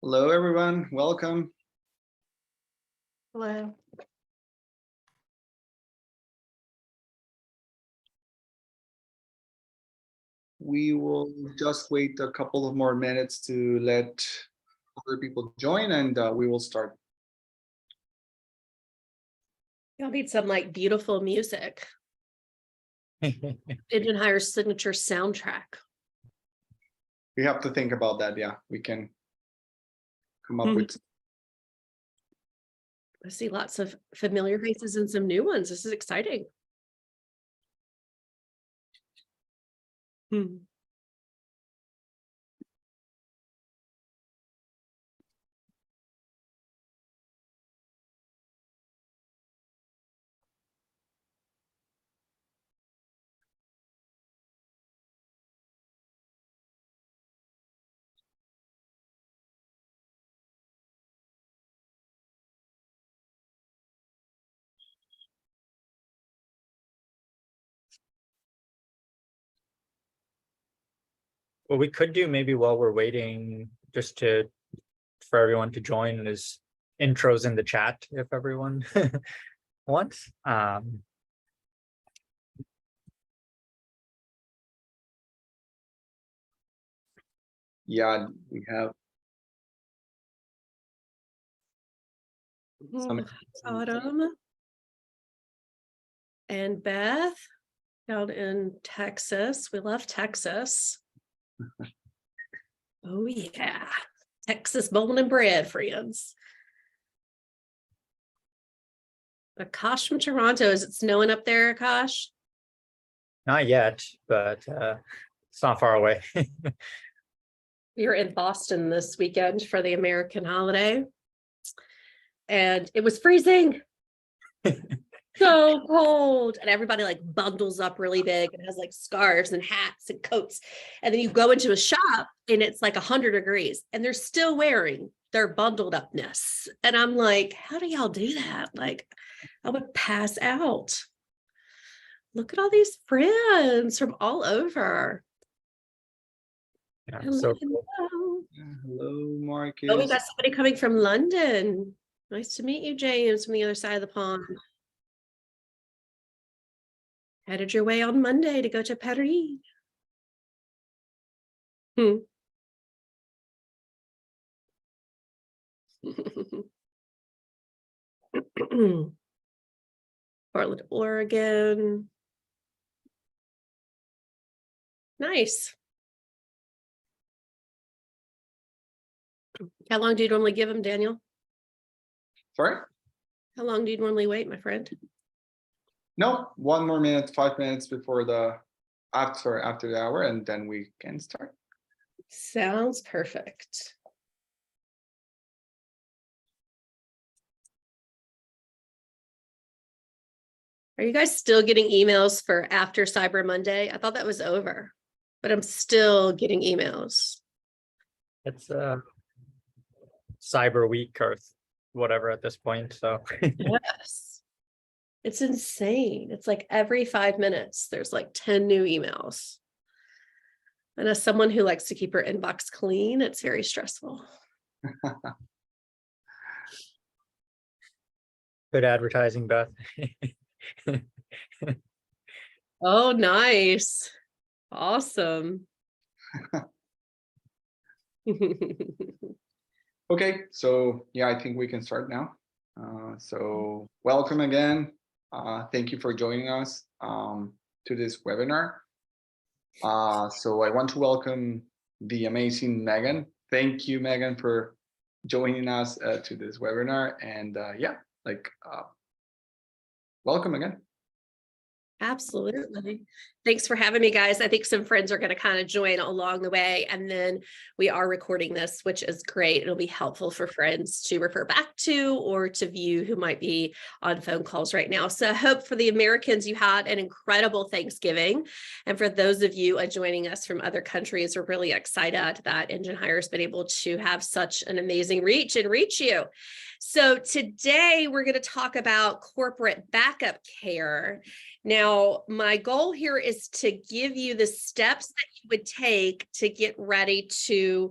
Hello, everyone. Welcome. Hello. We will just wait a couple of more minutes to let other people join, and we will start. Y'all need some like beautiful music. Engine Hire's signature soundtrack. We have to think about that. Yeah, we can come up with. I see lots of familiar faces and some new ones. This is exciting. What we could do maybe while we're waiting, just for everyone to join, is intros in the chat if everyone wants. Yeah, we have some. Autumn and Beth down in Texas. We love Texas. Oh yeah, Texas born and bred, friends. Akash from Toronto. Is it snowing up there, Akash? Not yet, but it's not far away. We were in Boston this weekend for the American holiday, and it was freezing. So cold, and everybody like bundles up really big and has like scarves and hats and coats, and then you go into a shop and it's like 100 degrees and they're still wearing their bundled upness, and I'm like, how do y'all do that? Like, I would pass out. Look at all these friends from all over. Yeah, Hello, so cool. hello. Hello, Marcus. Oh, we got somebody coming from London. Nice to meet you, James, from the other side of the pond. Headed your way on Monday to go to Paris. Portland, Oregon. Nice. How long do you normally give them, Daniel? Sorry? How long do you normally wait, my friend? No, 1 more minute, 5 minutes before the after the hour, and then we can start. Sounds perfect. Are you guys still getting emails for after Cyber Monday? I thought that was over, but I'm still getting emails. It's Cyber Week or whatever at this point. So Yes. It's insane. It's like every 5 minutes, there's like 10 new emails. And as someone who likes to keep her inbox clean, it's very stressful. good advertising, Beth. Oh, nice. Awesome. Okay, so yeah, I think we can start now. So welcome again. Thank you for joining us to this webinar. So I want to welcome the amazing Megan. Thank you, Megan, for joining us to this webinar. And yeah, welcome again. Absolutely. Thanks for having me, guys. I think some friends are going to kind of join along the way, and then we are recording this, which is great. It'll be helpful for friends to refer back to or to view who might be on phone calls right now. So I hope for the Americans, you had an incredible Thanksgiving. And for those of you joining us from other countries, we're really excited that Engine Hire has been able to have such an amazing reach and reach you. So today we're going to talk about corporate backup care. Now, my goal here is to give you the steps that you would take to get ready to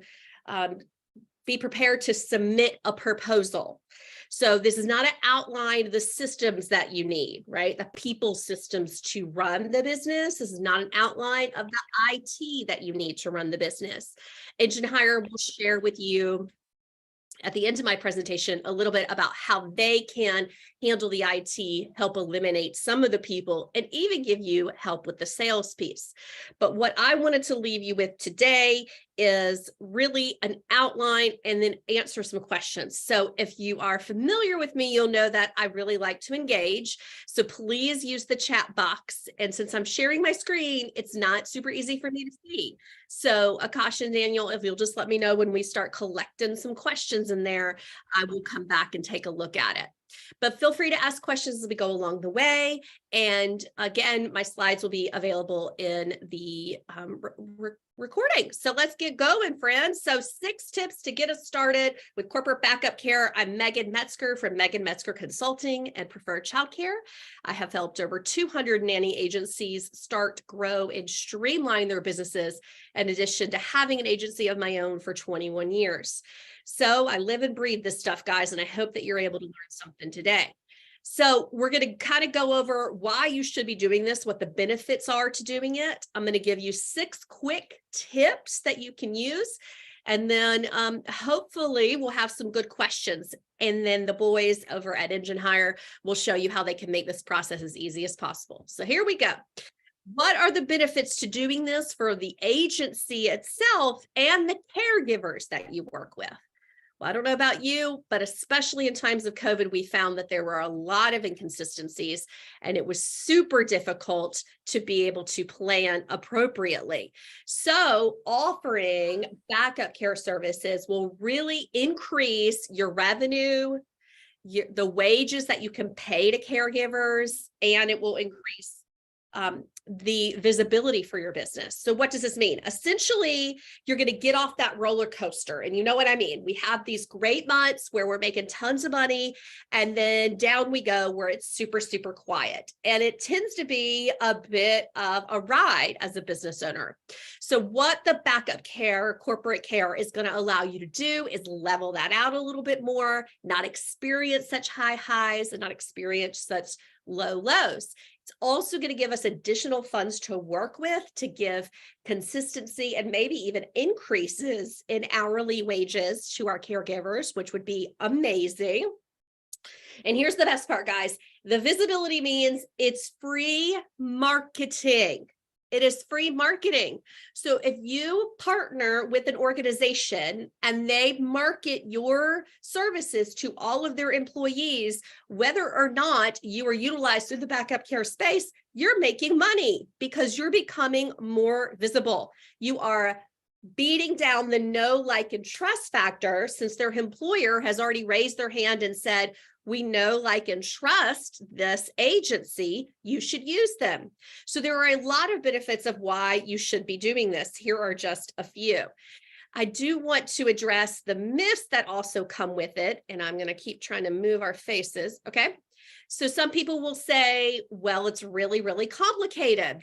be prepared to submit a proposal. So this is not an outline of the systems that you need, right? The people systems to run the business. This is not an outline of the IT that you need to run the business. Engine Hire will share with you at the end of my presentation a little bit about how they can handle the IT, help eliminate some of the people, and even give you help with the sales piece. But what I wanted to leave you with today is really an outline and then answer some questions. So if you are familiar with me, you'll know that I really like to engage. So please use the chat box. And since I'm sharing my screen, it's not super easy for me to see. So Akash and Daniel, if you'll just let me know when we start collecting some questions in there, I will come back and take a look at it. But feel free to ask questions as we go along the way. And again, my slides will be available in the recording. So let's get going, friends. So 6 tips to get us started with corporate backup care. I'm Megan Metzger from Megan Metzger Consulting and Preferred Childcare. I have helped over 200 nanny agencies start, grow, and streamline their businesses, in addition to having an agency of my own for 21 years. So I live and breathe this stuff, guys, and I hope that you're able to learn something today. So we're going to kind of go over why you should be doing this, what the benefits are to doing it. I'm going to give you 6 quick tips that you can use. And then hopefully we'll have some good questions. And then the boys over at Engine Hire will show you how they can make this process as easy as possible. So here we go. What are the benefits to doing this for the agency itself and the caregivers that you work with? Well, I don't know about you, but especially in times of COVID, we found that there were a lot of inconsistencies and it was super difficult to be able to plan appropriately. So offering backup care services will really increase your revenue, the wages that you can pay to caregivers, and it will increase the visibility for your business. So what does this mean? Essentially, you're going to get off that roller coaster. And you know what I mean? We have these great months where we're making tons of money, and then down we go where it's super, super quiet. And it tends to be a bit of a ride as a business owner. So what the backup care, corporate care is going to allow you to do is level that out a little bit more, not experience such high highs and not experience such low lows. It's also going to give us additional funds to work with to give consistency and maybe even increases in hourly wages to our caregivers, which would be amazing. And here's the best part, guys. The visibility means it's free marketing. It is free marketing. So if you partner with an organization and they market your services to all of their employees, whether or not you are utilized through the backup care space, you're making money because you're becoming more visible. You are beating down the know, like, and trust factor since their employer has already raised their hand and said, we know, like, and trust this agency, you should use them. So there are a lot of benefits of why you should be doing this. Here are just a few. I do want to address the myths that also come with it, and I'm going to keep trying to move our faces, okay? So some people will say, well, it's really, really complicated.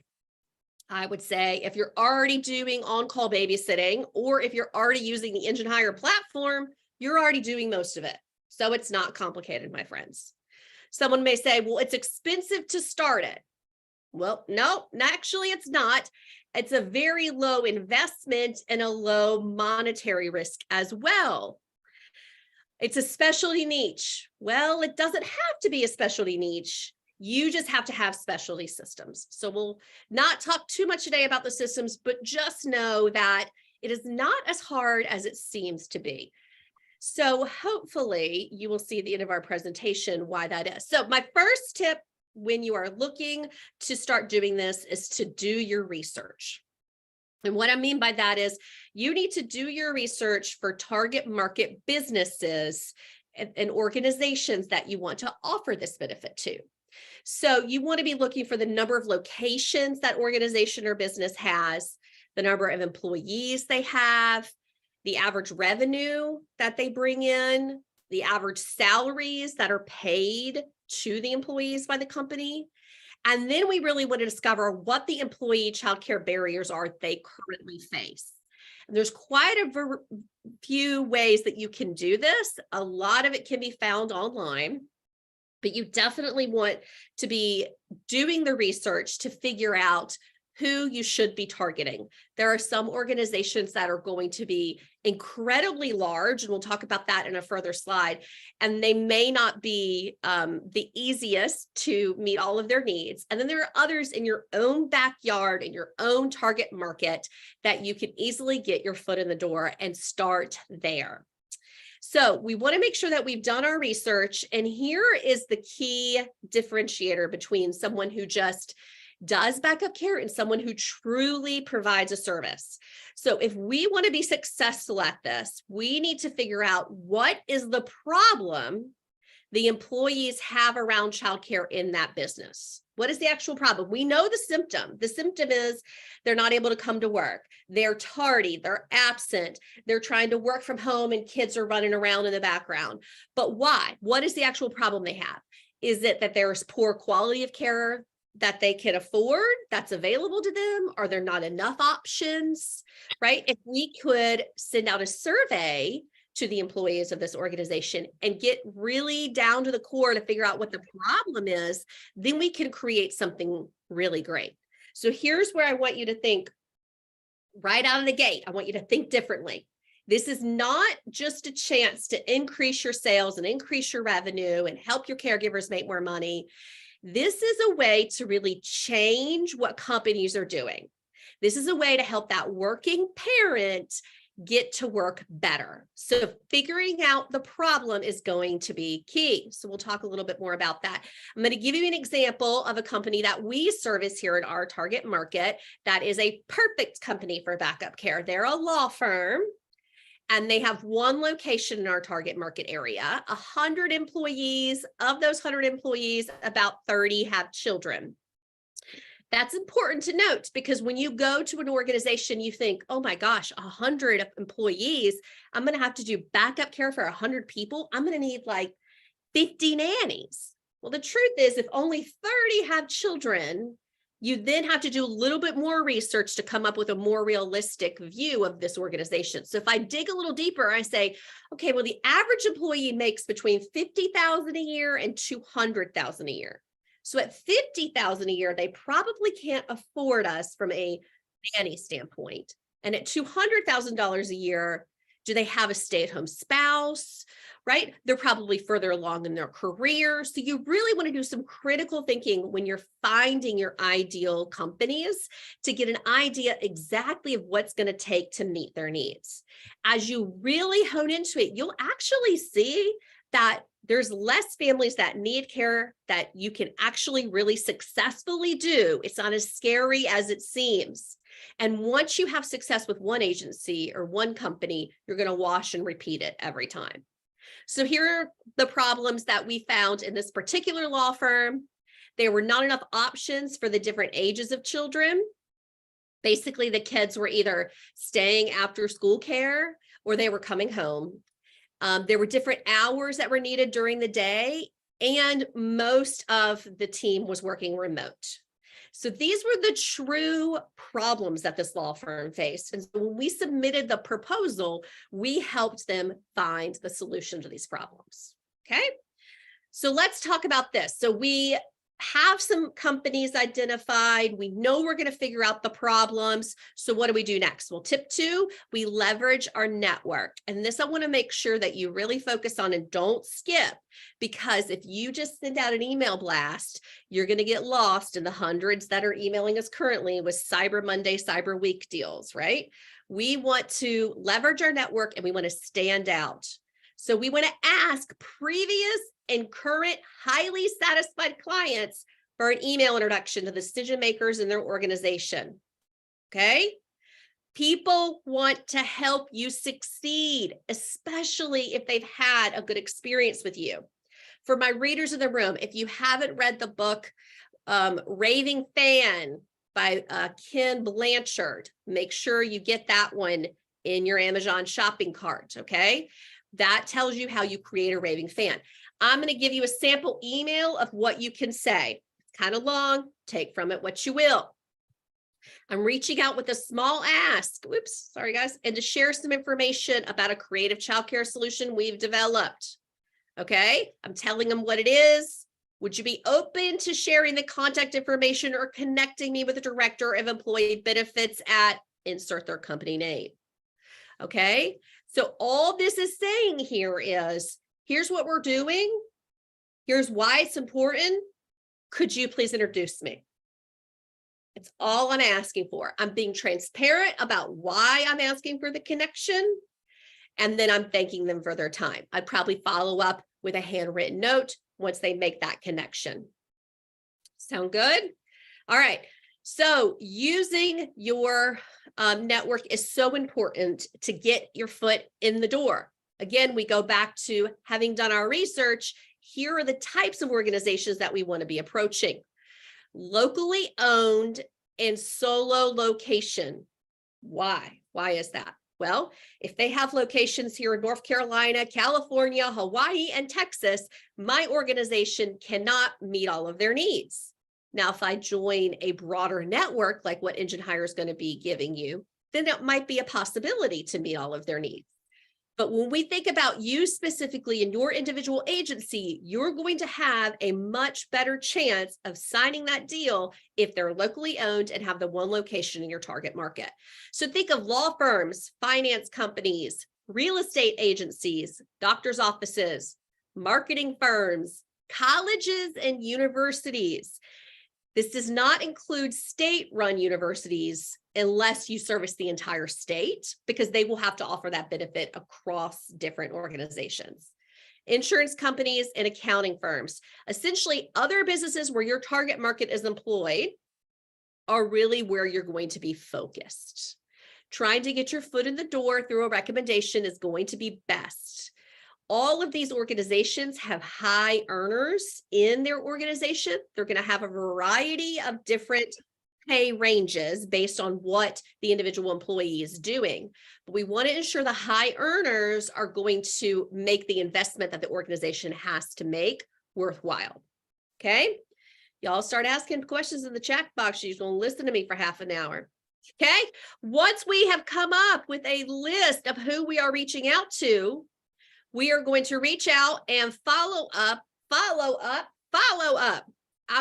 I would say if you're already doing on-call babysitting, or if you're already using the Engine Hire platform, you're already doing most of it. So it's not complicated, my friends. Someone may say, well, it's expensive to start it. Well, no, actually it's not. It's a very low investment and a low monetary risk as well. It's a specialty niche. Well, it doesn't have to be a specialty niche. You just have to have specialty systems. So we'll not talk too much today about the systems, but just know that it is not as hard as it seems to be. So hopefully you will see at the end of our presentation why that is. So my first tip when you are looking to start doing this is to do your research. And what I mean by that is you need to do your research for target market businesses and organizations that you want to offer this benefit to. So you want to be looking for the number of locations that organization or business has, the number of employees they have, the average revenue that they bring in, the average salaries that are paid to the employees by the company. And then we really want to discover what the employee childcare barriers are they currently face. There's quite a few ways that you can do this. A lot of it can be found online, but you definitely want to be doing the research to figure out who you should be targeting. There are some organizations that are going to be incredibly large, and we'll talk about that in a further slide, and they may not be the easiest to meet all of their needs. And then there are others in your own backyard, in your own target market, that you can easily get your foot in the door and start there. So we want to make sure that we've done our research, and here is the key differentiator between someone who just does backup care and someone who truly provides a service. So if we want to be successful at this, we need to figure out what is the problem the employees have around childcare in that business. What is the actual problem? We know the symptom. The symptom is they're not able to come to work. They're tardy, they're absent, they're trying to work from home and kids are running around in the background. But why? What is the actual problem they have? Is it that there's poor quality of care that they can afford that's available to them? Are there not enough options, right? If we could send out a survey to the employees of this organization and get really down to the core to figure out what the problem is, then we can create something really great. So here's where I want you to think right out of the gate. I want you to think differently. This is not just a chance to increase your sales and increase your revenue and help your caregivers make more money. This is a way to really change what companies are doing. This is a way to help that working parent get to work better. So figuring out the problem is going to be key. So we'll talk a little bit more about that. I'm going to give you an example of a company that we service here in our target market that is a perfect company for backup care. They're a law firm, and they have one location in our target market area, 100 employees. Of those 100 employees, about 30 have children. That's important to note, because when you go to an organization, you think, oh my gosh, 100 employees, I'm going to have to do backup care for 100 people. I'm going to need like 50 nannies. Well, the truth is, if only 30 have children, you then have to do a little bit more research to come up with a more realistic view of this organization. So if I dig a little deeper, I say, okay, well, the average employee makes between $50,000 a year and $200,000 a year. So at $50,000 a year, they probably can't afford us from a nanny standpoint. And at $200,000 a year, do they have a stay-at-home spouse, right? They're probably further along in their career. So you really want to do some critical thinking when you're finding your ideal companies to get an idea exactly of what's going to take to meet their needs. As you really hone into it, you'll actually see that there's less families that need care that you can actually really successfully do. It's not as scary as it seems. And once you have success with one agency or one company, you're going to wash and repeat it every time. So here are the problems that we found in this particular law firm. There were not enough options for the different ages of children. Basically, the kids were either staying after school care or they were coming home. There were different hours that were needed during the day, and most of the team was working remote. So these were the true problems that this law firm faced. And so when we submitted the proposal, we helped them find the solution to these problems. Okay, so let's talk about this. So we have some companies identified. We know we're going to figure out the problems. So what do we do next? Well, tip 2, we leverage our network. And this I want to make sure that you really focus on and don't skip, because if you just send out an email blast, you're going to get lost in the hundreds that are emailing us currently with Cyber Monday, Cyber Week deals, right? We want to leverage our network and we want to stand out. So we want to ask previous and current highly satisfied clients for an email introduction to the decision makers in their organization. Okay? People want to help you succeed, especially if they've had a good experience with you. For my readers in the room, if you haven't read the book Raving Fan by Ken Blanchard, make sure you get that one in your Amazon shopping cart, okay? That tells you how you create a raving fan. I'm going to give you a sample email of what you can say. It's kind of long. Take from it what you will. I'm reaching out with a small ask. Whoops, sorry guys. And to share some information about a creative childcare solution we've developed. Okay, I'm telling them what it is. Would you be open to sharing the contact information or connecting me with the director of employee benefits at insert their company name? Okay, so all this is saying here is, here's what we're doing. Here's why it's important. Could you please introduce me? It's all I'm asking for. I'm being transparent about why I'm asking for the connection. And then I'm thanking them for their time. I'd probably follow up with a handwritten note once they make that connection. Sound good? All right. So using your network is so important to get your foot in the door. Again, we go back to having done our research. Here are the types of organizations that we want to be approaching. Locally owned and solo location. Why? Why is that? Well, if they have locations here in North Carolina, California, Hawaii, and Texas, my organization cannot meet all of their needs. Now, if I join a broader network, like what Engine Hire is going to be giving you, then it might be a possibility to meet all of their needs. But when we think about you specifically in your individual agency, you're going to have a much better chance of signing that deal if they're locally owned and have the one location in your target market. So think of law firms, finance companies, real estate agencies, doctor's offices, marketing firms, colleges, and universities. This does not include state-run universities unless you service the entire state, because they will have to offer that benefit across different organizations. Insurance companies and accounting firms, essentially other businesses where your target market is employed, are really where you're going to be focused. Trying to get your foot in the door through a recommendation is going to be best. All of these organizations have high earners in their organization. They're going to have a variety of different pay ranges based on what the individual employee is doing. But we want to ensure the high earners are going to make the investment that the organization has to make worthwhile. Okay. Y'all start asking questions in the chat box. You're going to listen to me for half an hour. Okay. Once we have come up with a list of who we are reaching out to, we are going to reach out and follow up. I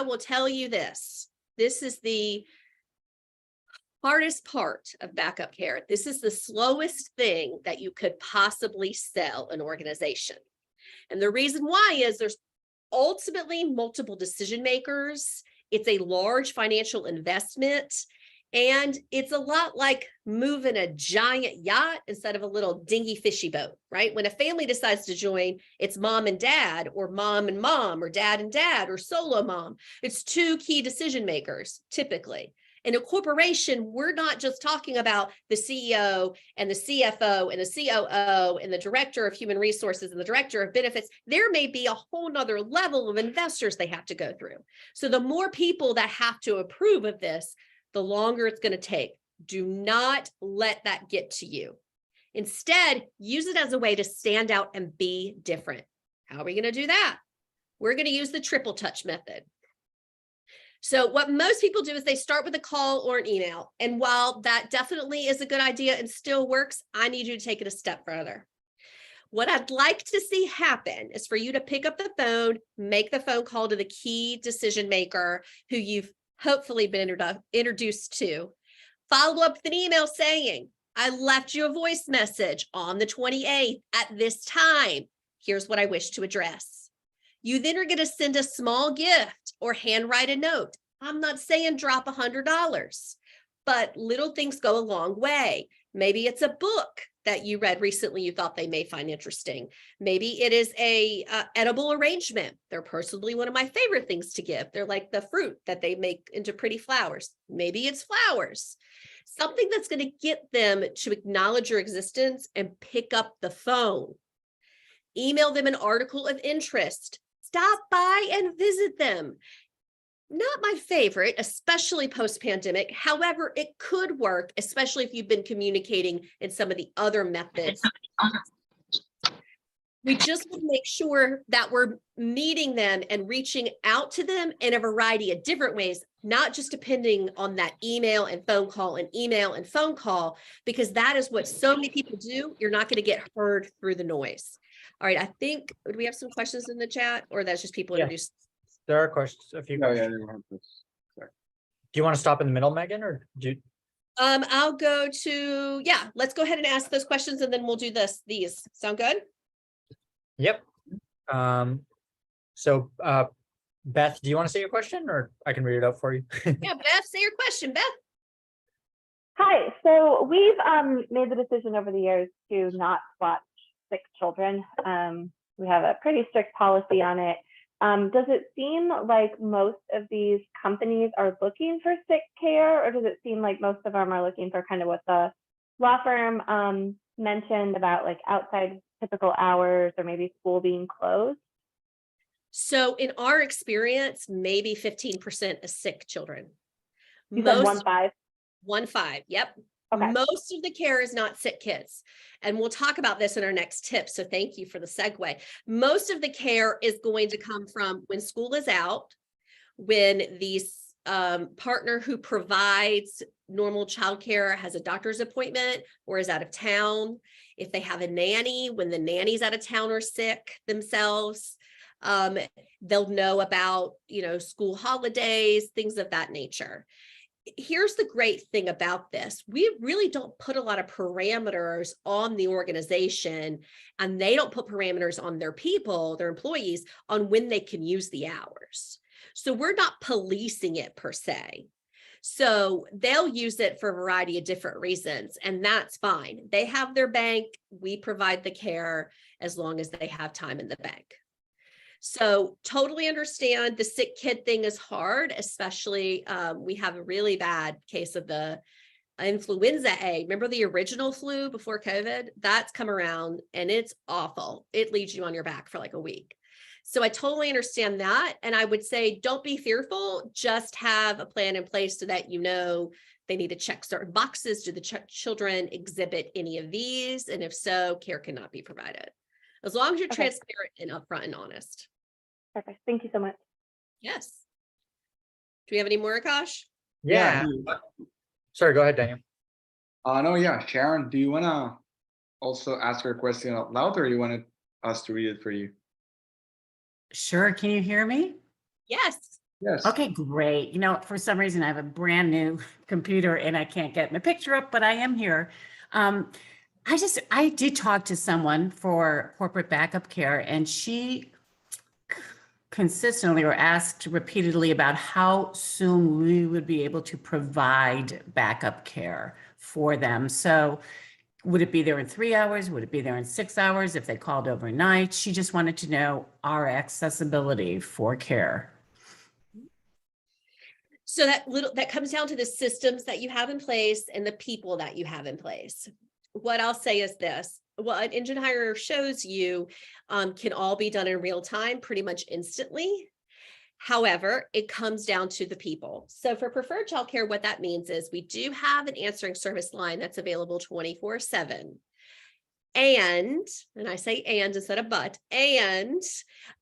will tell you this. This is the hardest part of backup care. This is the slowest thing that you could possibly sell an organization. And the reason why is there's ultimately multiple decision makers. It's a large financial investment. And it's a lot like moving a giant yacht instead of a little dingy fishy boat, right? When a family decides to join, it's mom and dad, or mom and mom, or dad and dad, or solo mom. It's two key decision makers, typically. In a corporation, we're not just talking about the CEO and the CFO and the COO and the director of human resources and the director of benefits. There may be a whole nother level of investors they have to go through. So the more people that have to approve of this, the longer it's going to take. Do not let that get to you. Instead, use it as a way to stand out and be different. How are we going to do that? We're going to use the triple touch method. So what most people do is they start with a call or an email. And while that definitely is a good idea and still works, I need you to take it a step further. What I'd like to see happen is for you to pick up the phone, make the phone call to the key decision maker who you've hopefully been introduced to. Follow up with an email saying, I left you a voice message on the 28th at this time. Here's what I wish to address. You then are going to send a small gift or handwrite a note. I'm not saying drop $100, but little things go a long way. Maybe it's a book that you read recently you thought they may find interesting. Maybe it is a edible arrangement. They're personally one of my favorite things to give. They're like the fruit that they make into pretty flowers. Maybe it's flowers. Something that's going to get them to acknowledge your existence and pick up the phone. Email them an article of interest. Stop by and visit them. Not my favorite, especially post-pandemic. However, it could work, especially if you've been communicating in some of the other methods. We just want to make sure that we're meeting them and reaching out to them in a variety of different ways, not just depending on that email and phone call and email and phone call, because that is what so many people do. You're not going to get heard through the noise. All right. I think, do we have some questions in the chat, or that's just people Yeah. introduced? There are questions, a few Yeah, questions. you have this. Do you want to stop in the middle, Megan, or do you? I'll go to, yeah, let's go ahead and ask those questions and then we'll do these. Sound good? Yep. So Beth, do you want to say your question, or I can read it out for you? Yeah, Beth, say your question, Beth. Hi, so we've made the decision over the years to not watch sick children. We have a pretty strict policy on it. Does it seem like most of these companies are looking for sick care, or does it seem like most of them are looking for kind of what the law firm mentioned about like outside typical hours or maybe school being closed? So in our experience, maybe 15% is sick children. You said Most 1-5? 1-5. Yep. Okay. Most of the care is not sick kids. And we'll talk about this in our next tip. So thank you for the segue. Most of the care is going to come from when school is out, when the partner who provides normal childcare has a doctor's appointment or is out of town. If they have a nanny, when the nanny's out of town or sick themselves, they'll know about, school holidays, things of that nature. Here's the great thing about this. We really don't put a lot of parameters on the organization, and they don't put parameters on their people, their employees, on when they can use the hours. So we're not policing it per se. So they'll use it for a variety of different reasons, and that's fine. They have their bank. We provide the care as long as they have time in the bank. So totally understand the sick kid thing is hard, especially we have a really bad case of the influenza A. Remember the original flu before COVID? That's come around and it's awful. It leaves you on your back for like a week. So I totally understand that. And I would say, don't be fearful, just have a plan in place so that they need to check certain boxes. Do the children exhibit any of these? And if so, care cannot be provided. As long as you're transparent and upfront and honest. Perfect. Thank you so much. Yes. Do we have any more, Akash? Yeah. Sorry, go ahead, Daniel. No, yeah, Sharon, do you want to also ask her question out loud, or you wanted us to read it for you? Sure. Can you hear me? Yes. Yes. Okay, great. For some reason I have a brand new computer and I can't get my picture up, but I am here. I did talk to someone for corporate backup care, and she consistently or asked repeatedly about how soon we would be able to provide backup care for them. So would it be there in 3 hours? Would it be there in 6 hours if they called overnight? She just wanted to know our accessibility for care. So that comes down to the systems that you have in place and the people that you have in place. What I'll say is this: what Engine Hire shows you can all be done in real time, pretty much instantly. However, it comes down to the people. So for preferred childcare, what that means is we do have an answering service line that's available 24/7. And I say and instead of but, and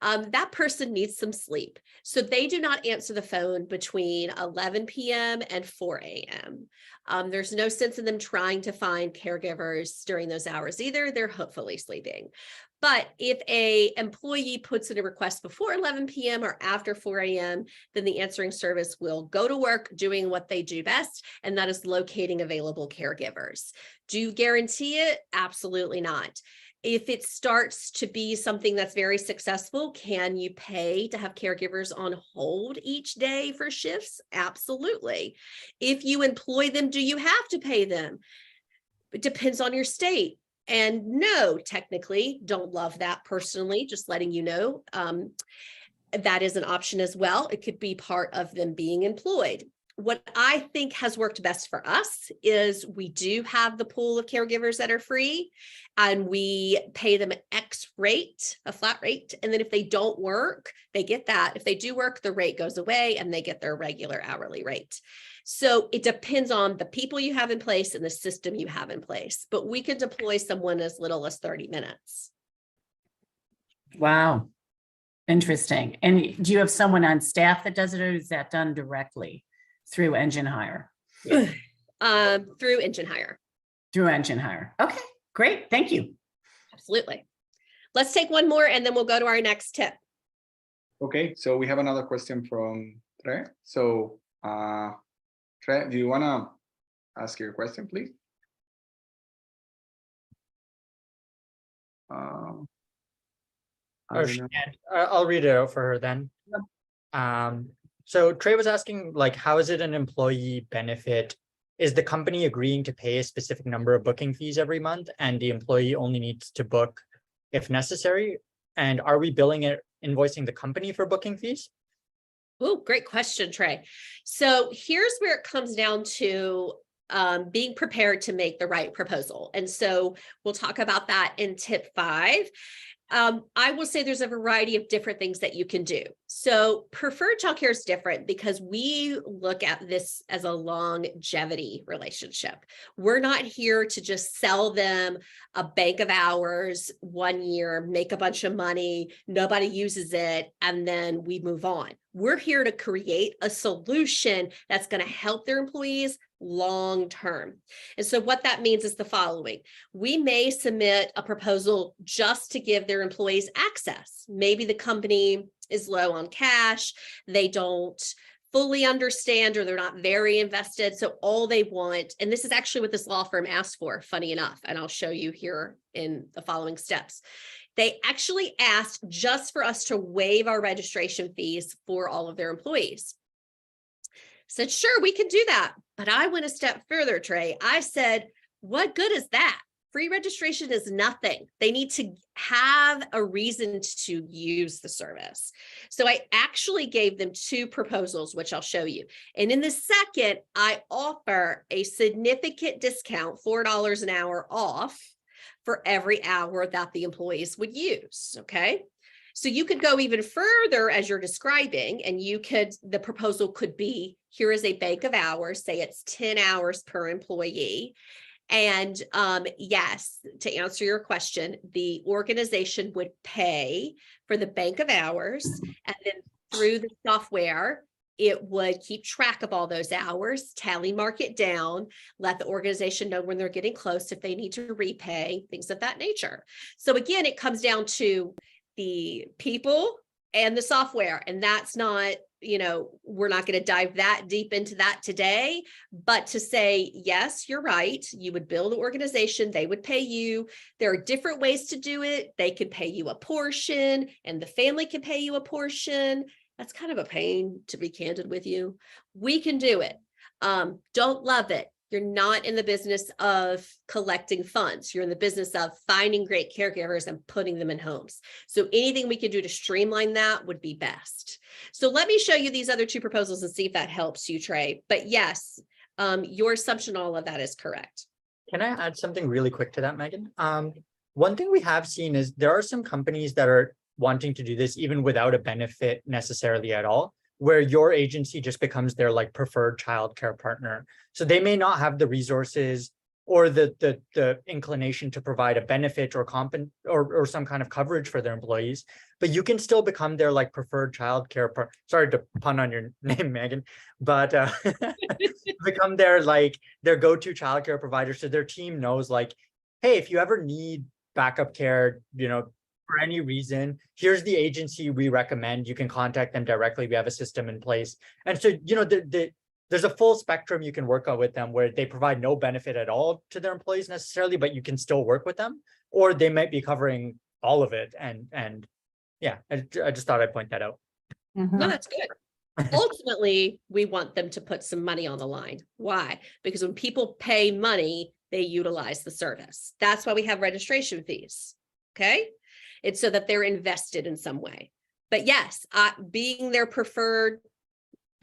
that person needs some sleep. So they do not answer the phone between 11 p.m. and 4 a.m. There's no sense in them trying to find caregivers during those hours either. They're hopefully sleeping. But if a employee puts in a request before 11 p.m. or after 4 a.m., then the answering service will go to work doing what they do best, and that is locating available caregivers. Do you guarantee it? Absolutely not. If it starts to be something that's very successful, can you pay to have caregivers on hold each day for shifts? Absolutely. If you employ them, do you have to pay them? It depends on your state. And no, technically, don't love that personally, just letting you know. That is an option as well. It could be part of them being employed. What I think has worked best for us is we do have the pool of caregivers that are free, and we pay them an X rate, a flat rate. And then if they don't work, they get that. If they do work, the rate goes away and they get their regular hourly rate. So it depends on the people you have in place and the system you have in place, but we can deploy someone as little as 30 minutes. Wow. Interesting. And do you have someone on staff that does it, or is that done directly? through Engine Hire? Through Engine Hire. Through Engine Hire. Okay, great. Thank you. Absolutely. Let's take one more and then we'll go to our next tip. Okay, so we have another question from Tre. So, Tre, do you want to ask your question, please? I Or don't she know. can't. I'll read it out for her then. So Trey was asking, like, how is it an employee benefit? Is the company agreeing to pay a specific number of booking fees every month, and the employee only needs to book if necessary? And are we billing it, invoicing the company for booking fees? Oh, great question, Trey. So here's where it comes down to being prepared to make the right proposal. And so we'll talk about that in tip 5. I will say there's a variety of different things that you can do. So preferred childcare is different because we look at this as a longevity relationship. We're not here to just sell them a bank of hours 1 year, make a bunch of money, nobody uses it, and then we move on. We're here to create a solution that's going to help their employees long term. And so what that means is the following. We may submit a proposal just to give their employees access. Maybe the company is low on cash, they don't fully understand, or they're not very invested. So all they want, and this is actually what this law firm asked for, funny enough, and I'll show you here in the following steps. They actually asked just for us to waive our registration fees for all of their employees. Said, sure, we can do that. But I went a step further, Trey. I said, what good is that? Free registration is nothing. They need to have a reason to use the service. So I actually gave them 2 proposals, which I'll show you. And in the second, I offer a significant discount, $4 an hour off for every hour that the employees would use, okay? So you could go even further as you're describing, and the proposal could be, here is a bank of hours, say it's 10 hours per employee. And yes, to answer your question, the organization would pay for the bank of hours, and then through the software, it would keep track of all those hours, tally mark it down, let the organization know when they're getting close, if they need to repay, things of that nature. So again, it comes down to the people and the software. And that's not, we're not going to dive that deep into that today, but to say, yes, you're right. You would build an organization, they would pay you. There are different ways to do it. They could pay you a portion and the family can pay you a portion. That's kind of a pain, to be candid with you. We can do it. Don't love it. You're not in the business of collecting funds. You're in the business of finding great caregivers and putting them in homes. So anything we could do to streamline that would be best. So let me show you these other 2 proposals and see if that helps you, Trey. But yes, your assumption, all of that is correct. Can I add something really quick to that, Megan? One thing we have seen is there are some companies that are wanting to do this even without a benefit necessarily at all, where your agency just becomes their like preferred childcare partner. So they may not have the resources or the inclination to provide a benefit or some kind of coverage for their employees, but you can still become their like preferred childcare partner. Sorry to pun on your name, Megan, but become their go-to childcare provider. So their team knows, like, hey, if you ever need backup care, for any reason, here's the agency we recommend. You can contact them directly. We have a system in place. And so, there's a full spectrum you can work on with them, where they provide no benefit at all to their employees necessarily, but you can still work with them, or they might be covering all of it. And yeah, I just thought I'd point that out. No, that's good. Ultimately, we want them to put some money on the line. Why? Because when people pay money, they utilize the service. That's why we have registration fees. Okay. It's so that they're invested in some way. But yes, being their preferred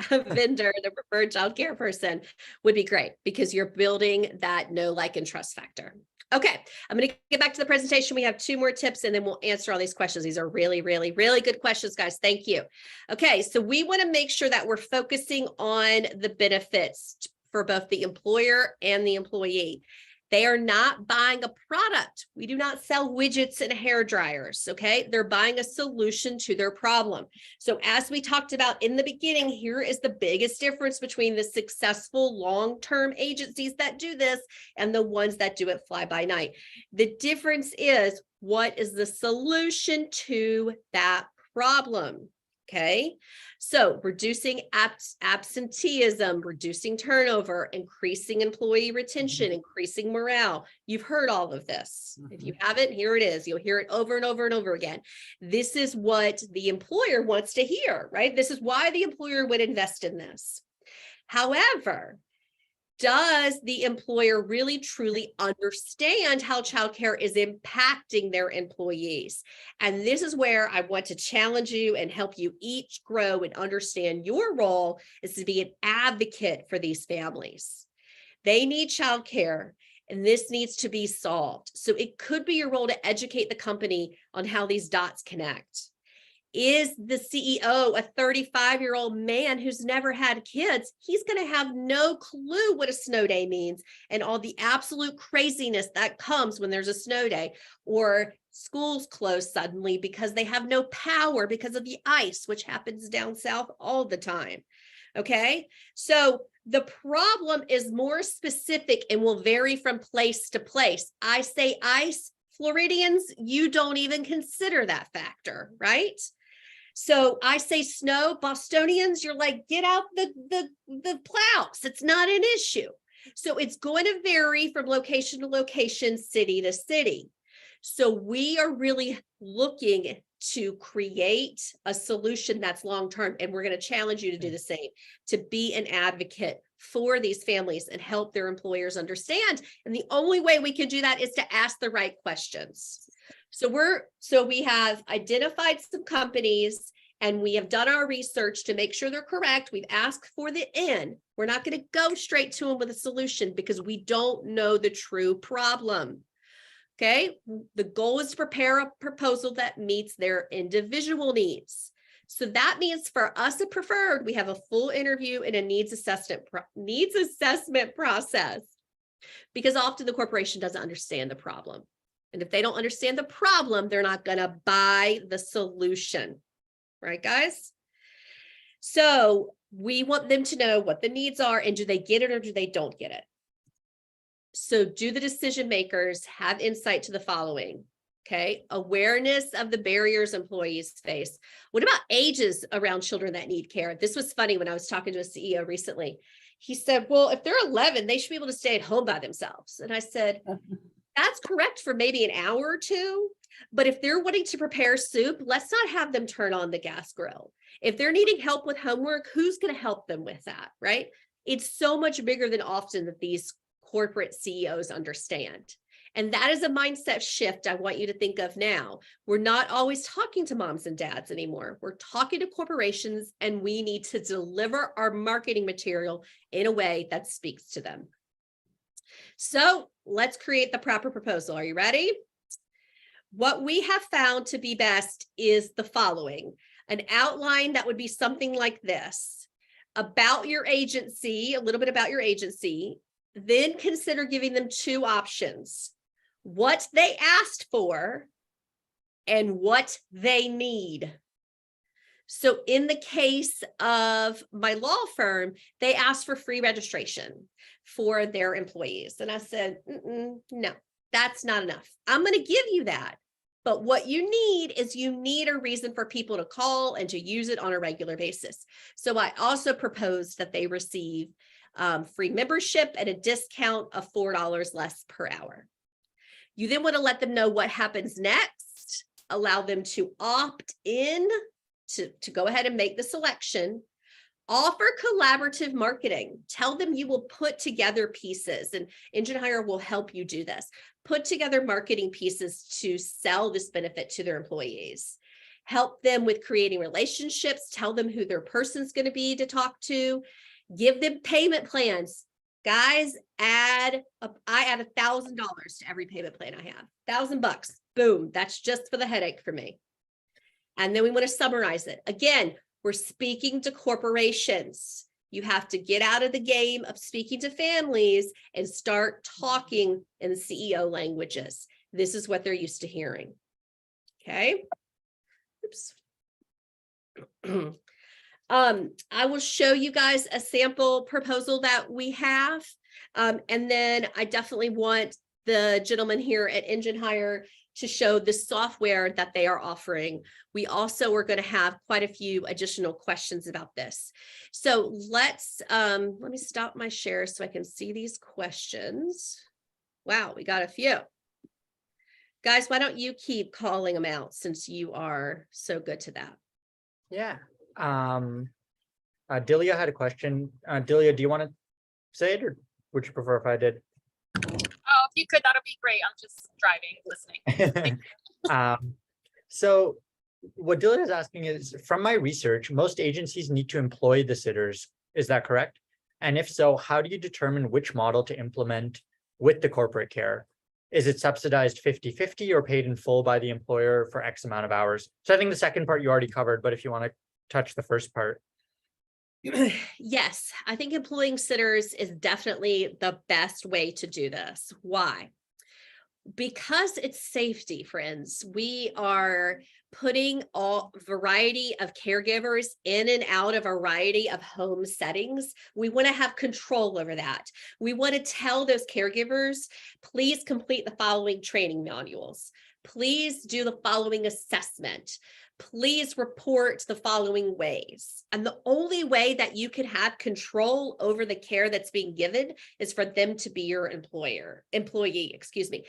vendor, the preferred childcare person would be great, because you're building that know, like, and trust factor. Okay, I'm going to get back to the presentation. We have 2 more tips and then we'll answer all these questions. These are really, really, really good questions, guys. Thank you. Okay, so we want to make sure that we're focusing on the benefits for both the employer and the employee. They are not buying a product. We do not sell widgets and hair dryers, okay? They're buying a solution to their problem. So as we talked about in the beginning, here is the biggest difference between the successful long-term agencies that do this and the ones that do it fly by night. The difference is, what is the solution to that problem? Okay, so reducing absenteeism, reducing turnover, increasing employee retention, increasing morale. You've heard all of this. If you haven't, here it is. You'll hear it over and over and over again. This is what the employer wants to hear, right? This is why the employer would invest in this. However, does the employer really truly understand how childcare is impacting their employees? And this is where I want to challenge you and help you each grow and understand your role is to be an advocate for these families. They need childcare, and this needs to be solved. So it could be your role to educate the company on how these dots connect. Is the CEO a 35-year-old man who's never had kids? He's going to have no clue what a snow day means and all the absolute craziness that comes when there's a snow day, or schools close suddenly because they have no power because of the ice, which happens down south all the time. Okay, so the problem is more specific and will vary from place to place. I say ice, Floridians, you don't even consider that factor, right? So I say snow, Bostonians, you're like, get out the plows. It's not an issue. So it's going to vary from location to location, city to city. So we are really looking to create a solution that's long-term, and we're going to challenge you to do the same, to be an advocate for these families and help their employers understand. And the only way we can do that is to ask the right questions. So we have identified some companies and we have done our research to make sure they're correct. We've asked for the in. We're not going to go straight to them with a solution because we don't know the true problem. Okay, the goal is to prepare a proposal that meets their individual needs. So that means for us at Preferred, we have a full interview and a needs assessment process, because often the corporation doesn't understand the problem. And if they don't understand the problem, they're not going to buy the solution. Right, guys? So we want them to know what the needs are, and do they get it or do they don't get it? So do the decision makers have insight to the following? Okay, awareness of the barriers employees face. What about ages around children that need care? This was funny when I was talking to a CEO recently. He said, well, if they're 11, they should be able to stay at home by themselves. And I said, that's correct for maybe an hour or two. But if they're wanting to prepare soup, let's not have them turn on the gas grill. If they're needing help with homework, who's going to help them with that, right? It's so much bigger than often that these corporate CEOs understand. And that is a mindset shift I want you to think of now. We're not always talking to moms and dads anymore. We're talking to corporations, and we need to deliver our marketing material in a way that speaks to them. So let's create the proper proposal. Are you ready? What we have found to be best is the following: an outline that would be something like this, about your agency, a little bit about your agency, then consider giving them two options: what they asked for and what they need. So in the case of my law firm, they asked for free registration for their employees. And I said, no, that's not enough. I'm going to give you that. But what you need is you need a reason for people to call and to use it on a regular basis. So I also proposed that they receive free membership at a discount of $4 less per hour. You then want to let them know what happens next, allow them to opt in to go ahead and make the selection. Offer collaborative marketing. Tell them you will put together pieces, and Engine Hire will help you do this. Put together marketing pieces to sell this benefit to their employees. Help them with creating relationships. Tell them who their person's going to be to talk to. Give them payment plans. Guys, I add $1,000 to every payment plan I have. $1,000. Boom. That's just for the headache for me. And then we want to summarize it. Again, we're speaking to corporations. You have to get out of the game of speaking to families and start talking in CEO languages. This is what they're used to hearing. Okay. Oops. I will show you guys a sample proposal that we have. And then I definitely want the gentleman here at Engine Hire to show the software that they are offering. We also are going to have quite a few additional questions about this. So let me stop my share so I can see these questions. Wow, we got a few. Guys, why don't you keep calling them out since you are so good to that? Yeah. Delia had a question. Delia, do you want to say it, or would you prefer if I did? Oh, if you could, that'll be great. I'm just driving, listening. So what Delia is asking is, from my research, most agencies need to employ the sitters. Is that correct? And if so, how do you determine which model to implement with the corporate care? Is it subsidized 50-50 or paid in full by the employer for X amount of hours? So I think the second part you already covered, but if you want to touch the first part. Yes, I think employing sitters is definitely the best way to do this. Why? Because it's safety, friends. We are putting a variety of caregivers in and out of a variety of home settings. We want to have control over that. We want to tell those caregivers, please complete the following training manuals. Please do the following assessment. Please report the following ways. And the only way that you can have control over the care that's being given is for them to be your employee, excuse me.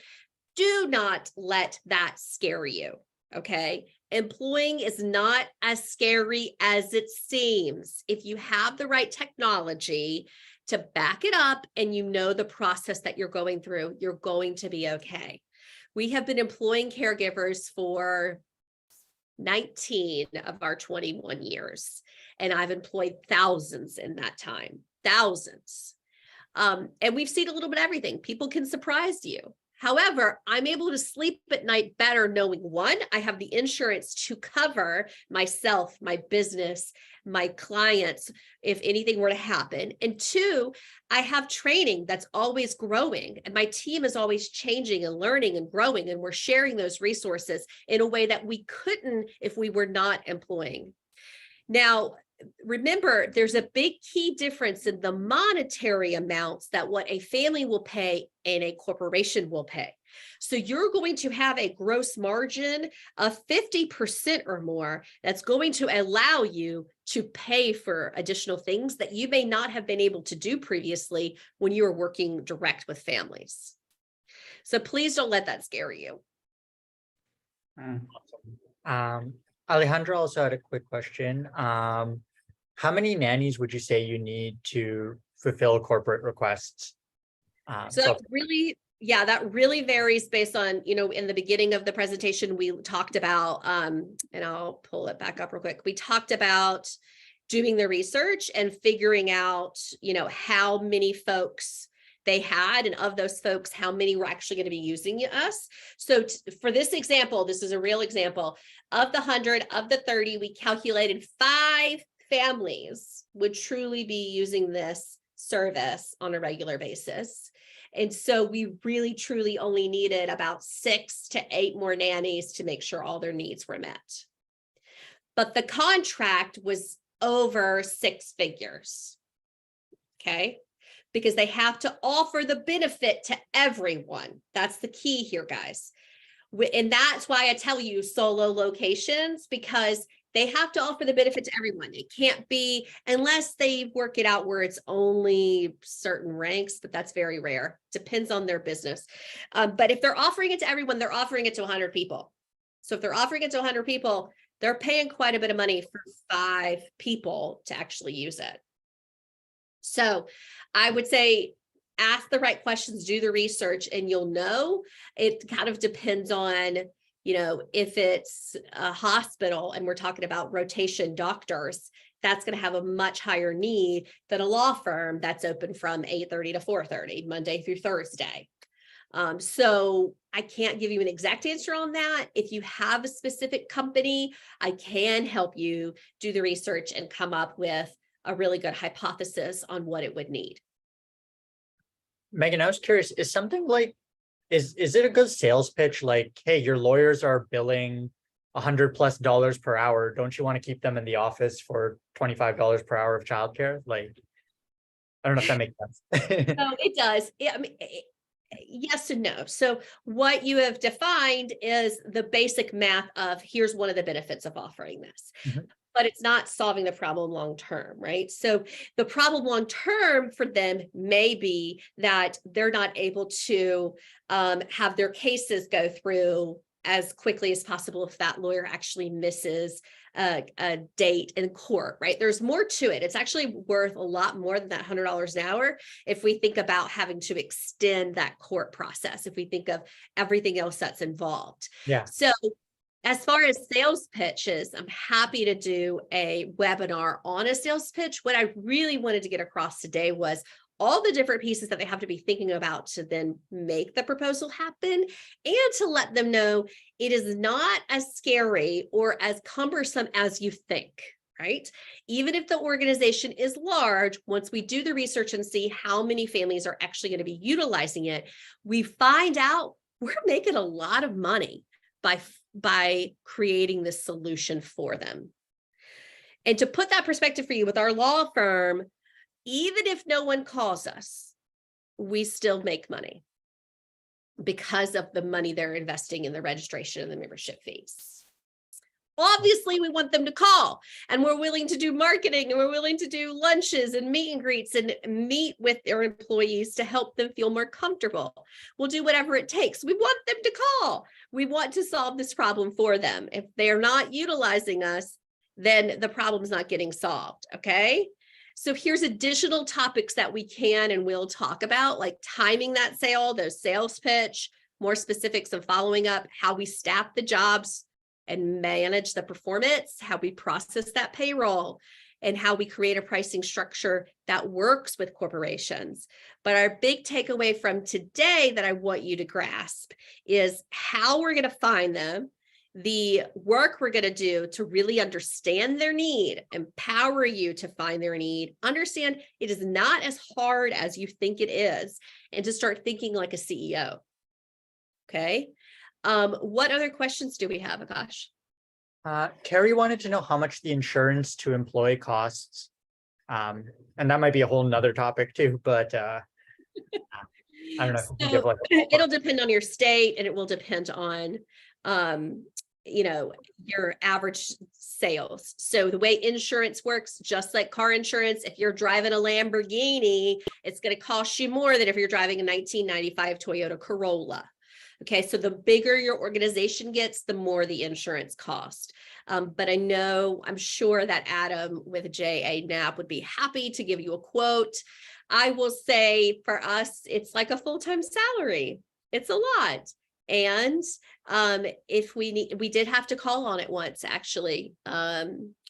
Do not let that scare you, okay? Employing is not as scary as it seems. If you have the right technology to back it up and you know the process that you're going through, you're going to be okay. We have been employing caregivers for 19 of our 21 years, and I've employed thousands in that time, thousands. And we've seen a little bit of everything. People can surprise you. However, I'm able to sleep at night better knowing, one, I have the insurance to cover myself, my business, my clients, if anything were to happen. And two, I have training that's always growing, and my team is always changing and learning and growing, and we're sharing those resources in a way that we couldn't if we were not employing. Now, remember, there's a big key difference in the monetary amounts that what a family will pay and a corporation will pay. So you're going to have a gross margin of 50% or more that's going to allow you to pay for additional things that you may not have been able to do previously when you were working direct with families. So please don't let that scare you. Alejandra also had a quick question. How many nannies would you say you need to fulfill corporate requests? So that really varies based on, in the beginning of the presentation, we talked about, and I'll pull it back up real quick. We talked about doing the research and figuring out, how many folks they had, and of those folks, how many were actually going to be using us. So for this example, this is a real example. Of the 100, of the 30, we calculated 5 families would truly be using this service on a regular basis. And so we really truly only needed about 6 to 8 more nannies to make sure all their needs were met. But the contract was over 6 figures, okay? Because they have to offer the benefit to everyone. That's the key here, guys. And that's why I tell you solo locations, because they have to offer the benefit to everyone. It can't be, unless they work it out where it's only certain ranks, but that's very rare. Depends on their business. But if they're offering it to everyone, they're offering it to 100 people. So if they're offering it to 100 people, they're paying quite a bit of money for 5 people to actually use it. So I would say ask the right questions, do the research, and you'll know. It kind of depends on, if it's a hospital and we're talking about rotation doctors, that's going to have a much higher need than a law firm that's open from 8:30 to 4:30, Monday through Thursday. So I can't give you an exact answer on that. If you have a specific company, I can help you do the research and come up with a really good hypothesis on what it would need. Megan, I was curious, is something like, is it a good sales pitch? Like, hey, your lawyers are billing $100+ per hour. Don't you want to keep them in the office for $25 per hour of childcare? Like, I don't know if that makes sense. No, it does. I mean, yes and no. So what you have defined is the basic math of here's one of the benefits of offering this. Mhm. But it's not solving the problem long term, right? So the problem long term for them may be that they're not able to have their cases go through as quickly as possible if that lawyer actually misses a date in court, right? There's more to it. It's actually worth a lot more than that $100 an hour if we think about having to extend that court process, if we think of everything else that's involved. Yeah. So as far as sales pitches, I'm happy to do a webinar on a sales pitch. What I really wanted to get across today was all the different pieces that they have to be thinking about to then make the proposal happen, and to let them know it is not as scary or as cumbersome as you think, right? Even if the organization is large, once we do the research and see how many families are actually going to be utilizing it, we find out we're making a lot of money by creating this solution for them. And to put that perspective for you, with our law firm, even if no one calls us, we still make money because of the money they're investing in the registration and the membership fees. Obviously, we want them to call, and we're willing to do marketing, and we're willing to do lunches and meet and greets and meet with their employees to help them feel more comfortable. We'll do whatever it takes. We want them to call. We want to solve this problem for them. If they're not utilizing us, then the problem's not getting solved, okay? So here's additional topics that we can and will talk about, like timing that sale, the sales pitch, more specifics of following up, how we staff the jobs and manage the performance, how we process that payroll, and how we create a pricing structure that works with corporations. But our big takeaway from today that I want you to grasp is how we're going to find them, the work we're going to do to really understand their need, empower you to find their need, understand it is not as hard as you think it is, and to start thinking like a CEO. Okay. What other questions do we have, Akash? Carrie wanted to know how much the insurance to employee costs. And that might be a whole nother topic too, but I don't know. If you can give like it'll depend on your state, and it will depend on, your average sales. So the way insurance works, just like car insurance, if you're driving a Lamborghini, it's going to cost you more than if you're driving a 1995 Toyota Corolla. Okay, so the bigger your organization gets, the more the insurance cost. But I'm sure that Adam with JA NAP would be happy to give you a quote. I will say for us, it's like a full-time salary. It's a lot. And if we did have to call on it once, actually.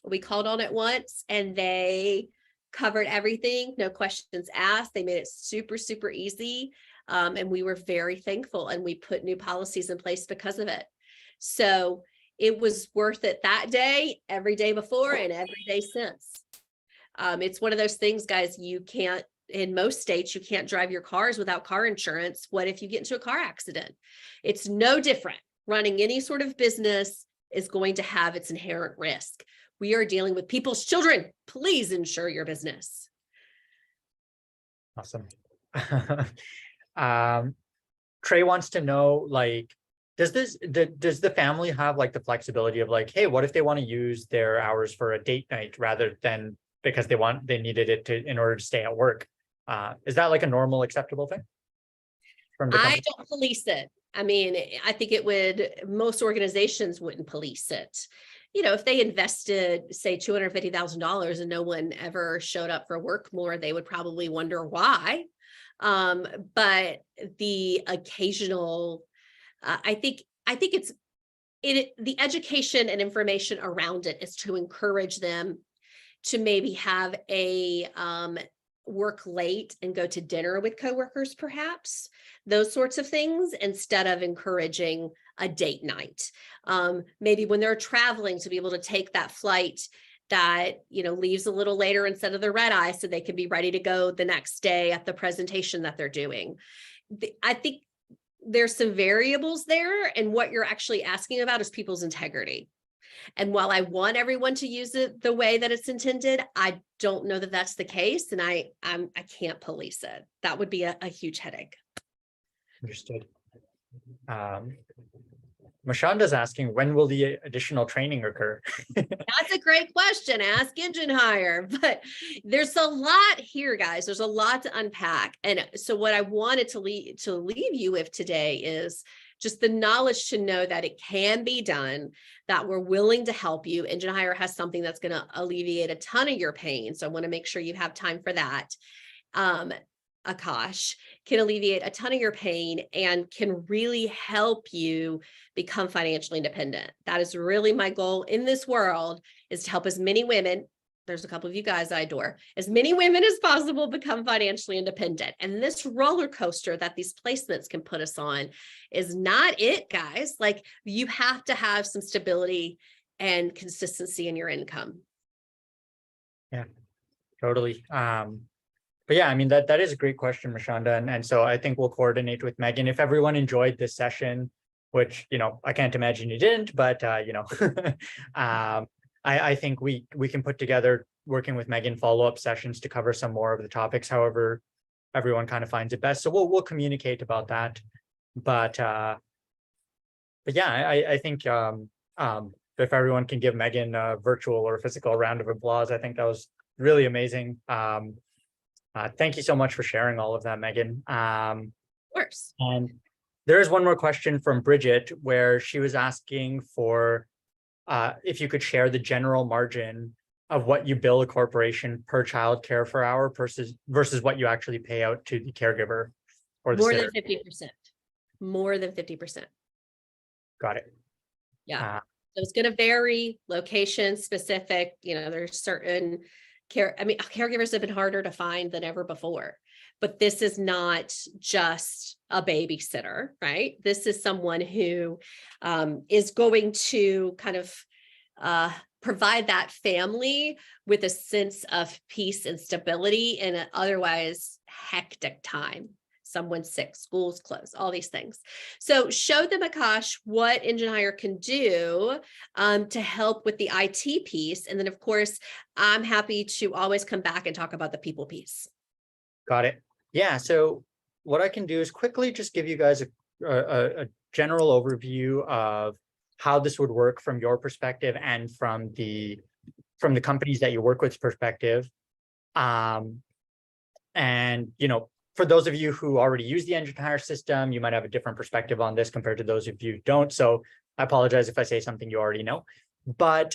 We called on it once and they covered everything, no questions asked. They made it super, super easy. And we were very thankful, and we put new policies in place because of it. So it was worth it that day, every day before, and every day since. It's one of those things, guys, in most states, you can't drive your cars without car insurance. What if you get into a car accident? It's no different. Running any sort of business is going to have its inherent risk. We are dealing with people's children. Please insure your business. Awesome. Trey wants to know, like, does the family have like the flexibility of like, hey, what if they want to use their hours for a date night rather than because they needed it in order to stay at work? Is that like a normal acceptable thing? I don't police it. I mean, I think most organizations wouldn't police it. If they invested, say, $250,000 and no one ever showed up for work more, they would probably wonder why. But the occasional, I think the education and information around it is to encourage them to maybe have a work late and go to dinner with coworkers, perhaps those sorts of things, instead of encouraging a date night. Maybe when they're traveling, to be able to take that flight that, leaves a little later instead of the red eye so they can be ready to go the next day at the presentation that they're doing. I think there's some variables there, and what you're actually asking about is people's integrity. And while I want everyone to use it the way that it's intended, I don't know that that's the case, and I can't police it. That would be a huge headache. Understood. Mashanda's asking, when will the additional training occur? That's a great question. Ask Engine Hire. But there's a lot here, guys. There's a lot to unpack. And so what I wanted to leave you with today is just the knowledge to know that it can be done, that we're willing to help you. Engine Hire has something that's going to alleviate a ton of your pain. So I want to make sure you have time for that. Akash can alleviate a ton of your pain and can really help you become financially independent. That is really my goal in this world, is to help as many women, there's a couple of you guys I adore, as many women as possible become financially independent. And this roller coaster that these placements can put us on is not it, guys. Like, you have to have some stability and consistency in your income. Yeah, totally. But yeah, I mean, that is a great question, Mashanda. And so I think we'll coordinate with Megan. If everyone enjoyed this session, which, I can't imagine you didn't, but, I think we can put together, working with Megan, follow-up sessions to cover some more of the topics, however everyone kind of finds it best. So we'll communicate about that. But yeah, I think if everyone can give Megan a virtual or physical round of applause, I think that was really amazing. Thank you so much for sharing all of that, Megan. Of course. And there is one more question from Bridget, where she was asking for if you could share the general margin of what you bill a corporation per child care for hour versus what you actually pay out to the caregiver or the More sitter. than 50%. More than 50%. Got it. Yeah. So it's going to vary, location specific. There's certain caregivers have been harder to find than ever before, but this is not just a babysitter, right? This is someone who is going to kind of provide that family with a sense of peace and stability in an otherwise hectic time. Someone's sick, school's closed, all these things. So show them, Akash, what Engine Hire can do to help with the IT piece. And then, of course, I'm happy to always come back and talk about the people piece. Got it. Yeah. So what I can do is quickly just give you guys a general overview of how this would work from your perspective and from the companies that you work with perspective. And, for those of you who already use the Engine Hire system, you might have a different perspective on this compared to those of you who don't. So I apologize if I say something you already know. But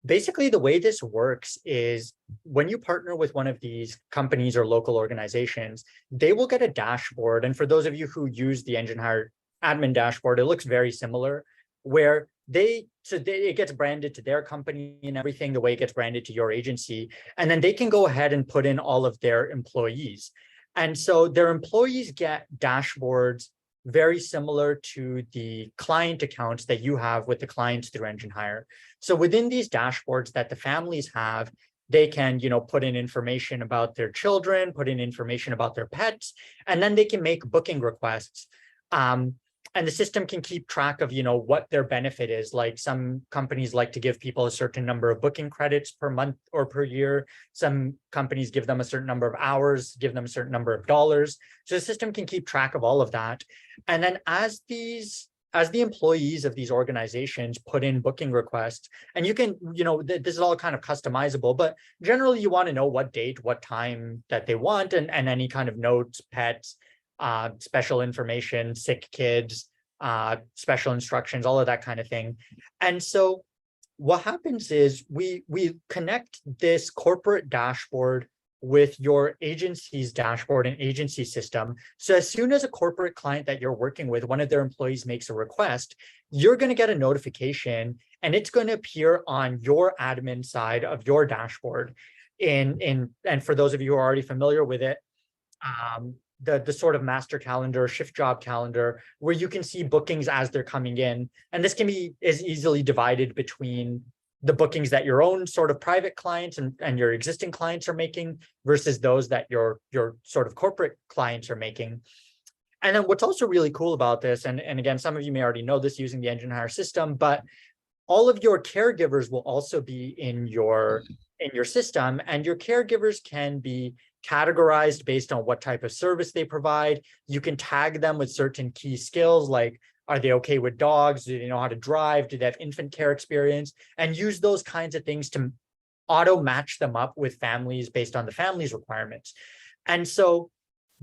basically, the way this works is when you partner with one of these companies or local organizations, they will get a dashboard. And for those of you who use the Engine Hire admin dashboard, it looks very similar, where it gets branded to their company and everything, the way it gets branded to your agency. And then they can go ahead and put in all of their employees. And so their employees get dashboards very similar to the client accounts that you have with the clients through Engine Hire. So within these dashboards that the families have, they can, put in information about their children, put in information about their pets, and then they can make booking requests. And the system can keep track of, what their benefit is. Like, some companies like to give people a certain number of booking credits per month or per year. Some companies give them a certain number of hours, give them a certain number of dollars. So the system can keep track of all of that. And then as the employees of these organizations put in booking requests, and you can, this is all kind of customizable, but generally you want to know what date, what time that they want, and any kind of notes, pets, special information, sick kids, special instructions, all of that kind of thing. And so what happens is we connect this corporate dashboard with your agency's dashboard and agency system. So as soon as a corporate client that you're working with, one of their employees makes a request, you're going to get a notification, and it's going to appear on your admin side of your dashboard. And for those of you who are already familiar with it, the sort of master calendar, shift job calendar, where you can see bookings as they're coming in. And this can be as easily divided between the bookings that your own sort of private clients and your existing clients are making versus those that your sort of corporate clients are making. And then what's also really cool about this, and again, some of you may already know this using the Engine Hire system, but all of your caregivers will also be in your system, and your caregivers can be categorized based on what type of service they provide. You can tag them with certain key skills, like, are they okay with dogs? Do they know how to drive? Do they have infant care experience? And use those kinds of things to auto match them up with families based on the family's requirements. And so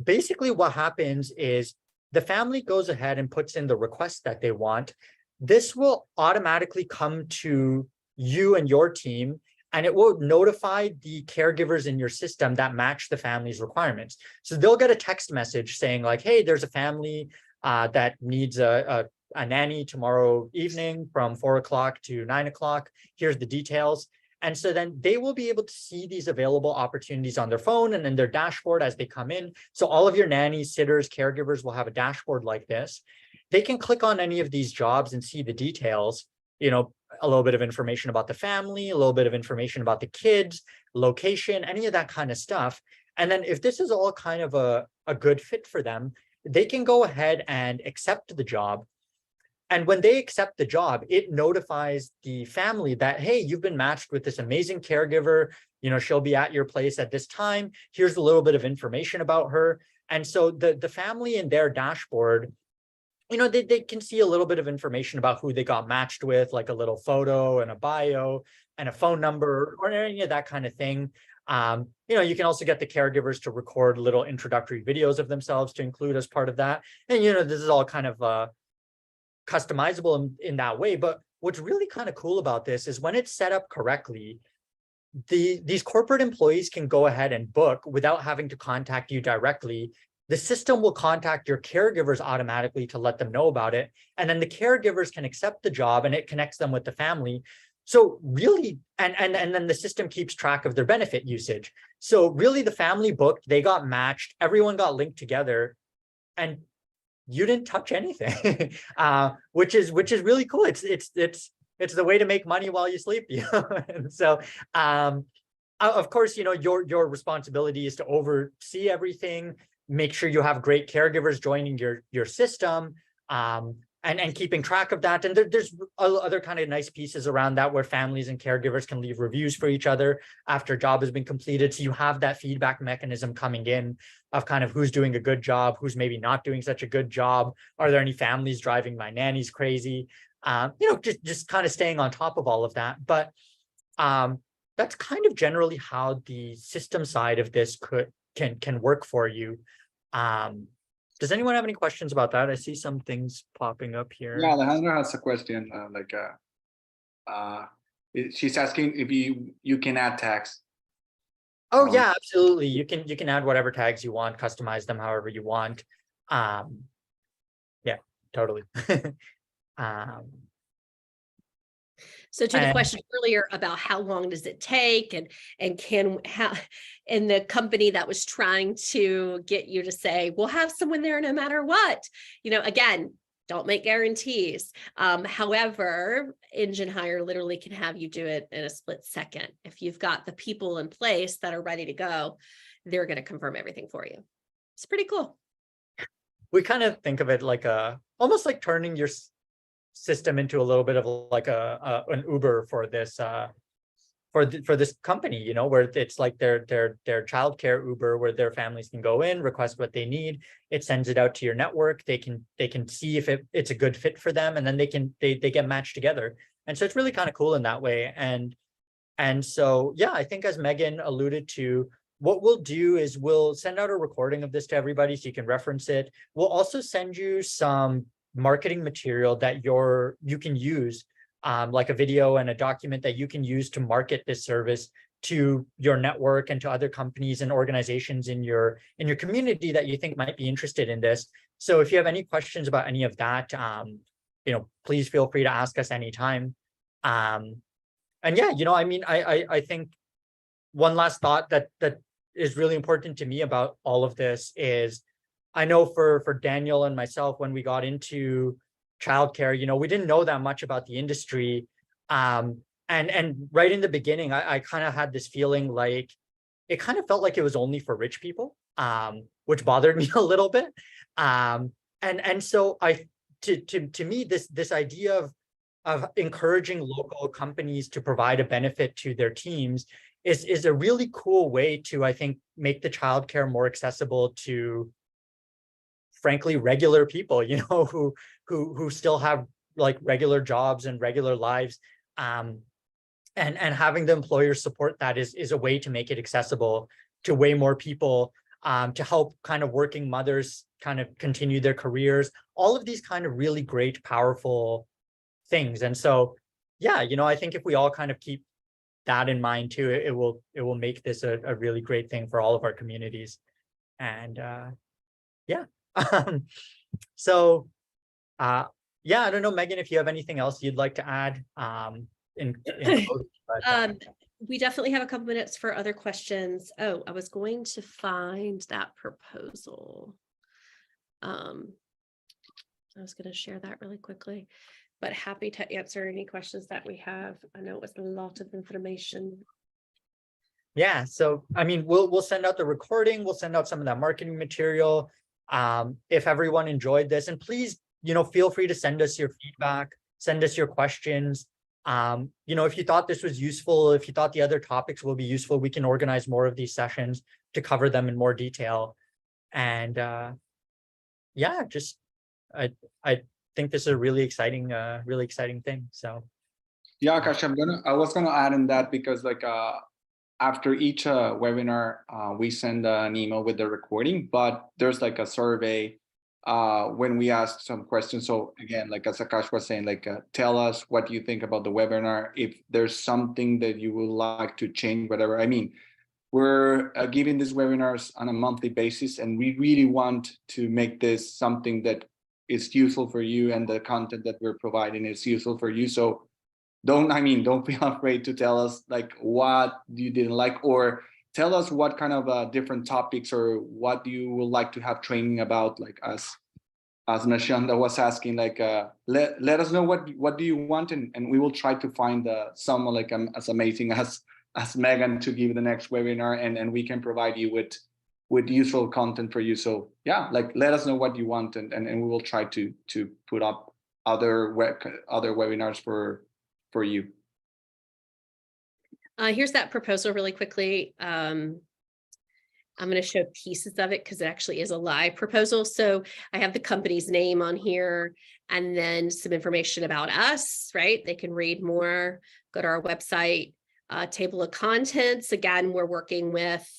basically what happens is the family goes ahead and puts in the request that they want. This will automatically come to you and your team, and it will notify the caregivers in your system that match the family's requirements. So they'll get a text message saying like, hey, there's a family that needs a nanny tomorrow evening from 4 o'clock to 9 o'clock. Here's the details. And so then they will be able to see these available opportunities on their phone and in their dashboard as they come in. So all of your nannies, sitters, caregivers will have a dashboard like this. They can click on any of these jobs and see the details, you know, a little bit of information about the family, a little bit of information about the kids, location, any of that kind of stuff. And then if this is all kind of a good fit for them, they can go ahead and accept the job. And when they accept the job, it notifies the family that, hey, you've been matched with this amazing caregiver. You know, she'll be at your place at this time. Here's a little bit of information about her. And so the family in their dashboard, you know, they can see a little bit of information about who they got matched with, like a little photo and a bio and a phone number or any of that kind of thing. You know, you can also get the caregivers to record little introductory videos of themselves to include as part of that. And, you know, this is all kind of customizable in that way. But what's really kind of cool about this is when it's set up correctly, these corporate employees can go ahead and book without having to contact you directly. The system will contact your caregivers automatically to let them know about it. And then the caregivers can accept the job and it connects them with the family. So really, and then the system keeps track of their benefit usage. So really the family booked, they got matched, everyone got linked together, and you didn't touch anything, which is really cool. It's the way to make money while you sleep, you know? And so, of course, you know, your responsibility is to oversee everything, make sure you have great caregivers joining your system, and keeping track of that. And there's other kind of nice pieces around that where families and caregivers can leave reviews for each other after a job has been completed. So you have that feedback mechanism coming in of kind of who's doing a good job, who's maybe not doing such a good job. Are there any families driving my nannies crazy? You know, just kind of staying on top of all of that. But that's kind of generally how the system side of this can work for you. Does anyone have any questions about that? I see some things popping up here. Yeah, Alejandra has a question. She's asking if you can add tags. Oh yeah, absolutely. You can add whatever tags you want, customize them however you want. Yeah, totally. So to the question earlier about how long does it take and the company that was trying to get you to say, we'll have someone there no matter what, you know, again, don't make guarantees. However, Engine Hire literally can have you do it in a split second. If you've got the people in place that are ready to go, they're going to confirm everything for you. It's pretty cool. We kind of think of it like almost like turning your system into a little bit of like an Uber for this for this company, you know, where it's like their childcare Uber, where their families can go in, request what they need, it sends it out to your network, they can see if it's a good fit for them, and then they get matched together. And so it's really kind of cool in that way. And so yeah, I think as Megan alluded to, what we'll do is we'll send out a recording of this to everybody so you can reference it. We'll also send you some marketing material that you can use, like a video and a document that you can use to market this service to your network and to other companies and organizations in your community that you think might be interested in this. So if you have any questions about any of that, you know, please feel free to ask us anytime. And yeah, you know, I mean, I think one last thought that is really important to me about all of this is, I know for Daniel and myself, when we got into childcare, you know, we didn't know that much about the industry. And and right in the beginning, I kind of had this feeling like it kind of felt like it was only for rich people, which bothered me a little bit. And so to me, this idea of encouraging local companies to provide a benefit to their teams is a really cool way to, I think, make the childcare more accessible to, frankly, regular people, you know, who still have like regular jobs and regular lives. And having the employers support that is a way to make it accessible to way more people, to help kind of working mothers kind of continue their careers, all of these kind of really great, powerful things. And so, yeah, you know, I think if we all kind of keep that in mind too, it will make this a really great thing for all of our communities. And yeah. So yeah, I don't know, Megan, if you have anything else you'd like to add in closing, but, we definitely have a couple minutes for other questions. Oh, I was going to find that proposal. I was going to share that really quickly, but happy to answer any questions that we have. I know it was a lot of information. yeah, so I mean, we'll send out the recording, we'll send out some of that marketing material. If everyone enjoyed this, and please, you know, feel free to send us your feedback, send us your questions. You know, if you thought this was useful, if you thought the other topics will be useful, we can organize more of these sessions to cover them in more detail. And yeah, just I think this is a really exciting thing. So Yeah, Akash, I was gonna add in that because like after each webinar, we send an email with the recording, but there's like a survey when we ask some questions. So again, like as Akash was saying, like tell us what you think about the webinar. If there's something that you would like to change, whatever. I mean, we're giving these webinars on a monthly basis, and we really want to make this something that is useful for you, and the content that we're providing is useful for you. So don't feel afraid to tell us like what you didn't like, or tell us what kind of different topics or what you would like to have training about, like as Nashanda was asking, like let us know what do you want, and we will try to find someone like as amazing as Megan to give the next webinar, and we can provide you with useful content for you. So yeah, like let us know what you want, and we will try to put up other webinars for you. Here's that proposal really quickly. I'm going to show pieces of it because it actually is a live proposal. So I have the company's name on here and then some information about us, right? They can read more, go to our website, table of contents. Again, we're working with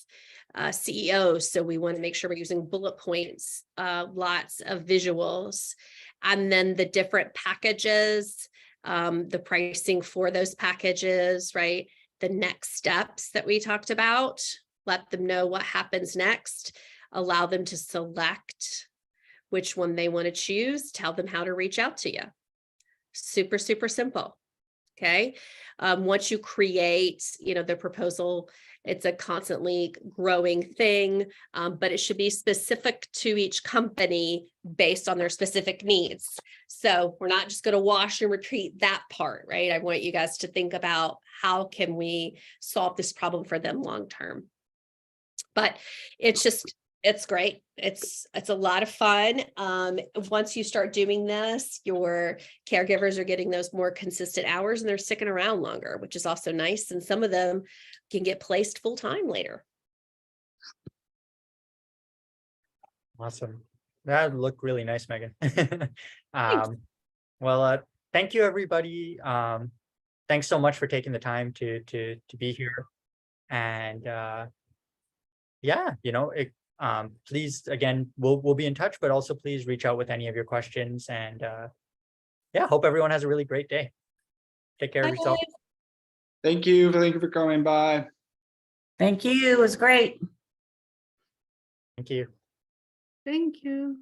CEOs, so we want to make sure we're using bullet points, lots of visuals, and then the different packages, the pricing for those packages, right? The next steps that we talked about, let them know what happens next, allow them to select which one they want to choose, tell them how to reach out to you. Super, super simple. Okay. Once you create, you know, the proposal, it's a constantly growing thing, but it should be specific to each company based on their specific needs. So we're not just going to wash and repeat that part, right? I want you guys to think about how can we solve this problem for them long term. But it's great. It's a lot of fun. Once you start doing this, your caregivers are getting those more consistent hours and they're sticking around longer, which is also nice. And some of them can get placed full time later. awesome. That looked really nice, Megan. Well, thank you, everybody. Thanks so much for taking the time to be here. And yeah, you know, please, again, we'll be in touch, but also please reach out with any of your questions. And yeah, hope everyone has a really great day. Take care of yourself. Thank you for coming by. Thank you. It was great. Thank you. Thank you.